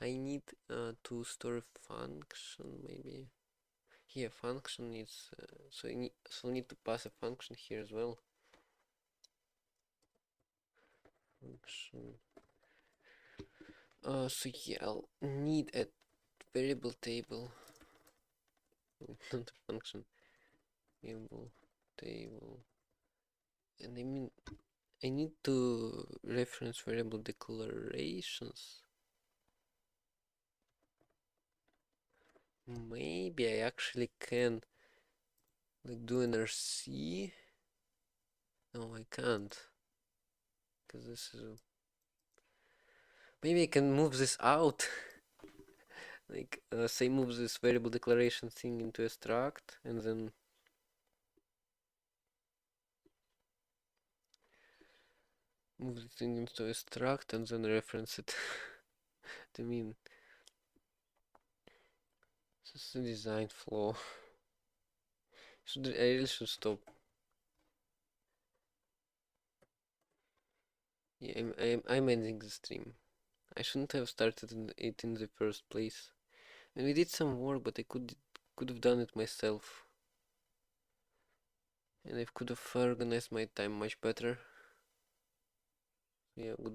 I need to store a function, maybe. Yeah, function is so I need to pass a function here as well. Function. So yeah, I'll need a variable table, not a function. Variable table, and I mean I need to reference variable declarations. Maybe I actually can like do an RC. No, I can't, because this is maybe I can move this out. Like say move this variable declaration thing into a struct and then move the thing into a struct and then reference it. I mean, This is a design flaw. I really should stop. Yeah, I'm ending the stream. I shouldn't have started it in the first place. And we did some work, but I could have done it myself. And I could have organized my time much better. Yeah, goodbye.